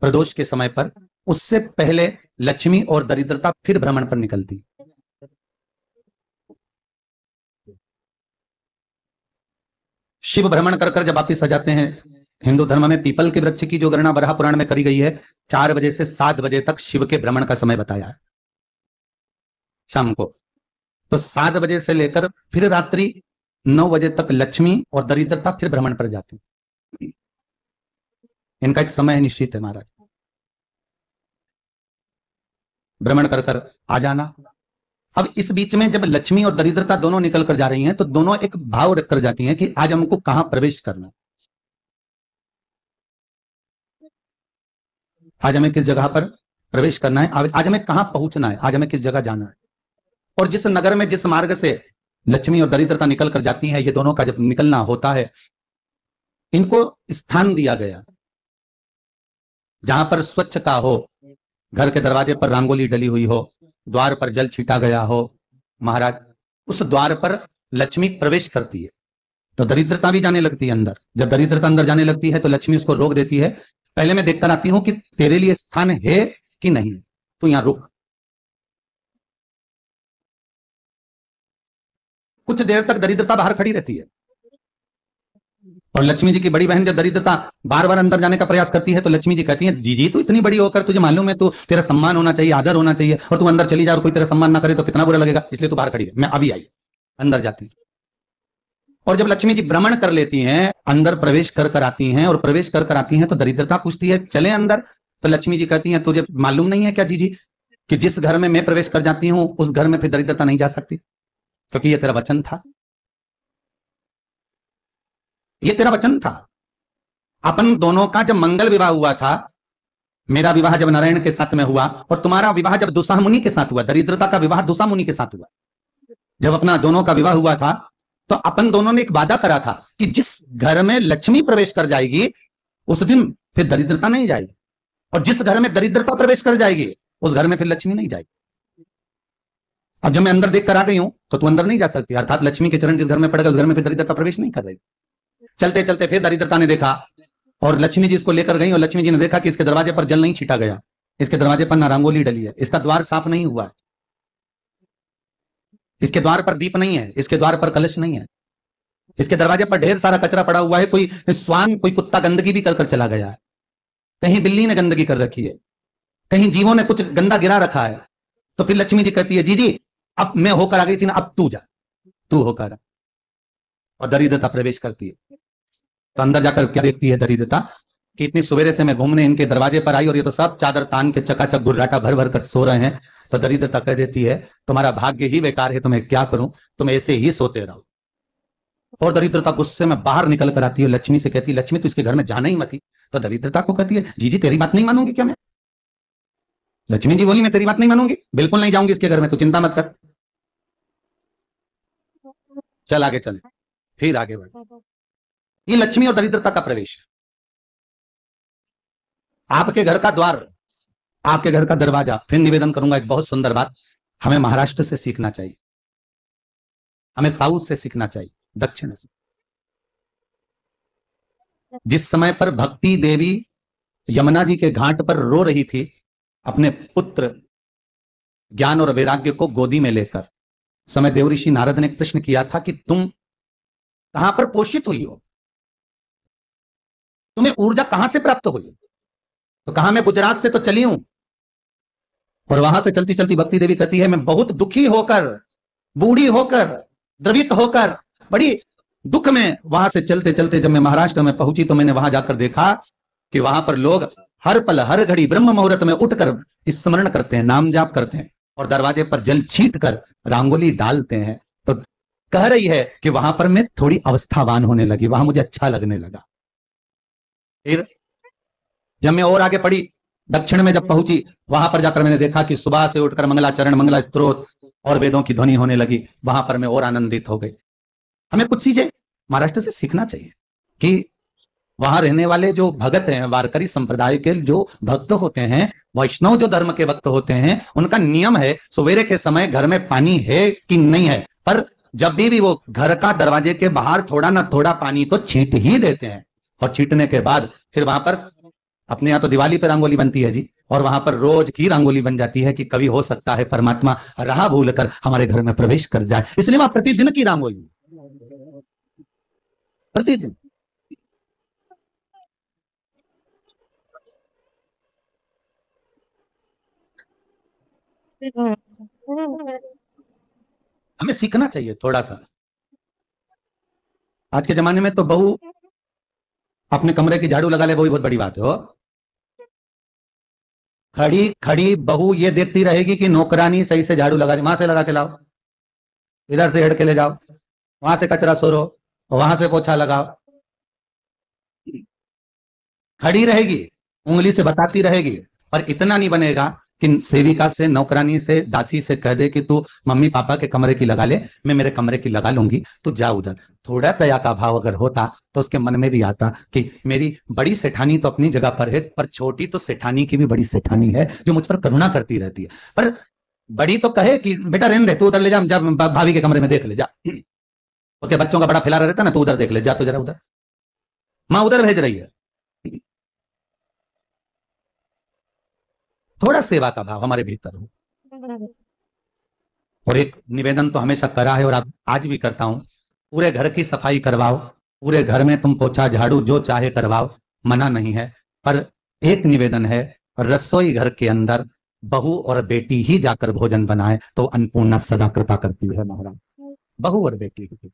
प्रदोष के समय पर, उससे पहले लक्ष्मी और दरिद्रता फिर भ्रमण पर निकलती। शिव भ्रमण कर कर जब वापिस आ जाते हैं, हिंदू धर्म में पीपल के वृक्ष की जो गणना वराह पुराण में करी गई है, 4 बजे से 7 बजे तक शिव के भ्रमण का समय बताया है शाम को। तो 7 बजे से लेकर फिर रात्रि 9 बजे तक लक्ष्मी और दरिद्रता फिर भ्रमण पर जाती। इनका एक समय निश्चित है महाराज, भ्रमण कर कर आ जाना। अब इस बीच में जब लक्ष्मी और दरिद्रता दोनों निकल कर जा रही हैं, तो दोनों एक भाव रख कर जाती हैं कि आज हमको कहां प्रवेश करना है, आज हमें किस जगह पर प्रवेश करना है, आज हमें कहां पहुंचना है, आज हमें किस जगह जाना है। और जिस नगर में जिस मार्ग से लक्ष्मी और दरिद्रता निकल कर जाती हैं, ये दोनों का जब निकलना होता है, इनको स्थान दिया गया जहां पर स्वच्छता हो, घर के दरवाजे पर रंगोली डली हुई हो, द्वार पर जल छीटा गया हो। महाराज, उस द्वार पर लक्ष्मी प्रवेश करती है तो दरिद्रता भी जाने लगती है अंदर। जब दरिद्रता अंदर जाने लगती है तो लक्ष्मी उसको रोक देती है, पहले मैं देखकर आती हूं कि तेरे लिए स्थान है कि नहीं, तो यहां रुक। कुछ देर तक दरिद्रता बाहर खड़ी रहती है, और लक्ष्मी जी की बड़ी बहन जब दरिद्रता बार बार अंदर जाने का प्रयास करती है, तो लक्ष्मी जी कहती है, जी तू इतनी बड़ी होकर तुझे मालूम है, तो तेरा सम्मान होना चाहिए, आदर होना चाहिए, और तू अंदर चली जा और कोई तेरा सम्मान ना करे तो कितना बुरा लगेगा, इसलिए तू बाहर खड़ी है। मैं अभी आई, अंदर जाती है। और जब लक्ष्मी जी भ्रमण कर लेती हैं, अंदर प्रवेश कर कर आती हैं, और प्रवेश कर कर आती हैं तो दरिद्रता पूछती है चले अंदर, तो लक्ष्मी जी कहती हैं, तुझे मालूम नहीं है क्या जी कि जिस घर में मैं प्रवेश कर जाती हूं, उस घर में फिर दरिद्रता नहीं जा सकती, क्योंकि ये तेरा वचन था, ये तेरा वचन था। अपन दोनों का जब मंगल विवाह हुआ था, मेरा विवाह जब नारायण के साथ में हुआ, और तुम्हारा विवाह जब दुसा मुनि के साथ हुआ, दरिद्रता का विवाह दुसा मुनि के साथ हुआ, जब अपना दोनों का विवाह हुआ था, तो अपन दोनों ने एक वादा करा था कि जिस घर में लक्ष्मी प्रवेश कर जाएगी, उस दिन फिर दरिद्रता नहीं जाएगी, और जिस घर में दरिद्रता प्रवेश कर जाएगी, उस घर में फिर लक्ष्मी नहीं जाएगी। अब जब मैं अंदर देख कर आ गई हूं, तो तू अंदर नहीं जा सकती, अर्थात लक्ष्मी के चरण जिस घर में पड़ गए, उस घर में फिर दरिद्रता प्रवेश नहीं कर रही। चलते चलते फिर दरिद्रता ने देखा, और लक्ष्मी जी इसको लेकर गई, और लक्ष्मी जी ने देखा कि इसके दरवाजे पर जल नहीं छीटा गया, इसके दरवाजे पर ना रंगोली डली है, इसका द्वार साफ नहीं हुआ है, इसके द्वार पर दीप नहीं है, इसके द्वार पर कलश नहीं है, इसके दरवाजे पर ढेर सारा कचरा पड़ा हुआ है, कोई स्वान कोई कुत्ता गंदगी भी कर चला गया है, कहीं बिल्ली ने गंदगी कर रखी है, कहीं जीवों ने कुछ गंदा गिरा रखा है। तो फिर लक्ष्मी जी कहती है, जी अब मैं होकर आ गई थी ना, अब तू जा, तू होकर, और दरिद्रता प्रवेश करती है। तो अंदर जाकर क्या देखती है दरिद्रता कि इतनी सवेरे से मैं घूमने इनके दरवाजे पर आई, और ये तो सब चादर तान के चकाचक गुर्राटा भर भर कर सो रहे हैं। तो दरिद्रता कह देती है, तुम्हारा भाग्य ही बेकार है, तुम्हें क्या करूं, तुम ऐसे ही सोते रहो। और दरिद्रता गुस्से में बाहर निकल कर आती है, लक्ष्मी से कहती है, लक्ष्मी तू इसके घर में जाना ही मत। तो दरिद्रता को कहती है, जी तेरी बात नहीं मानूंगी क्या मैं? लक्ष्मी जी बोली, मैं तेरी बात नहीं मानूंगी, बिल्कुल नहीं जाऊंगी इसके घर में, तू चिंता मत कर, चल आगे चले। फिर आगे बढ़, ये लक्ष्मी और दरिद्रता का प्रवेश है। आपके घर का द्वार, आपके घर का दरवाजा। फिर निवेदन करूंगा एक बहुत सुंदर बात, हमें महाराष्ट्र से सीखना चाहिए, हमें साउथ से सीखना चाहिए, दक्षिण से। जिस समय पर भक्ति देवी यमुना जी के घाट पर रो रही थी, अपने पुत्र ज्ञान और वैराग्य को गोदी में लेकर, समय देवऋषि नारद ने प्रश्न किया था कि तुम कहां पर पोषित हुई हो, तुम्हें ऊर्जा कहां से प्राप्त हुई? तो कहा, मैं गुजरात से तो चली हूं। और वहां से चलती चलती भक्ति देवी कहती है, मैं बहुत दुखी होकर, बूढ़ी होकर, द्रवित होकर, बड़ी दुख में वहां से चलते चलते जब मैं महाराष्ट्र में पहुंची, तो मैंने वहां जाकर देखा कि वहां पर लोग हर पल हर घड़ी ब्रह्म मुहूर्त में उठकर स्मरण करते हैं, नाम जाप करते हैं, और दरवाजे पर जल छीट कर रंगोली डालते हैं। तो कह रही है कि वहां पर मैं थोड़ी अवस्थावान होने लगी, वहां मुझे अच्छा लगने लगा। फिर जब मैं और आगे पढ़ी, दक्षिण में जब पहुंची, वहां पर जाकर मैंने देखा कि सुबह से उठकर मंगलाचरण, मंगला स्तोत्र और वेदों की ध्वनि होने लगी। वहां पर मैं और आनंदित हो गई। हमें कुछ चीजें महाराष्ट्र से सीखना चाहिए कि वहां रहने वाले जो भगत हैं, वारकरी संप्रदाय के जो भक्त होते हैं, वैष्णव जो धर्म के भक्त होते हैं, उनका नियम है सवेरे के समय घर में पानी है कि नहीं है, पर जब भी वो घर का दरवाजे के बाहर थोड़ा ना थोड़ा पानी तो छींट ही देते हैं, और छींटने के बाद फिर वहां पर अपने यहाँ तो दिवाली पे रंगोली बनती है जी, और वहां पर रोज की रंगोली बन जाती है कि कभी हो सकता है परमात्मा राह भूल कर हमारे घर में प्रवेश कर जाए, इसलिए वहां प्रतिदिन की रंगोली, प्रतिदिन। हमें सीखना चाहिए थोड़ा सा। आज के जमाने में तो बहू अपने कमरे की झाड़ू लगा ले, वो भी बहुत बड़ी बात है। हो खड़ी खड़ी बहू ये देखती रहेगी कि नौकरानी सही से झाड़ू लगा रही, वहां से लगा के लाओ, इधर से हेड़ के ले जाओ, वहां से कचरा सोरो, वहां से पोछा लगाओ। खड़ी रहेगी, उंगली से बताती रहेगी, पर इतना नहीं बनेगा कि सेविका से, नौकरानी से, दासी से कह दे कि तू मम्मी पापा के कमरे की लगा ले, मैं मेरे कमरे की लगा लूंगी, तू जा उधर। थोड़ा दया का भाव अगर होता तो उसके मन में भी आता कि मेरी बड़ी सेठानी तो अपनी जगह पर है, पर छोटी तो सेठानी की भी बड़ी सेठानी है जो मुझ पर करुणा करती रहती है। पर बड़ी तो कहे कि बेटा रहने दे, तू उधर ले जा, जा भाभी के कमरे में देख ले जा, उसके बच्चों का बड़ा फैला रहता ना, तू उधर देख ले जा, तो जरा उधर, माँ उधर भेज रही है। थोड़ा सेवा का भाव हमारे भीतर हो। और एक निवेदन तो हमेशा करा है और अब आज भी करता हूं, पूरे घर की सफाई करवाओ, पूरे घर में तुम पोछा झाड़ू जो चाहे करवाओ, मना नहीं है, पर एक निवेदन है, रसोई घर के अंदर बहू और बेटी ही जाकर भोजन बनाए तो अन्नपूर्णा सदा कृपा करती है महाराज। बहू और बेटी ही।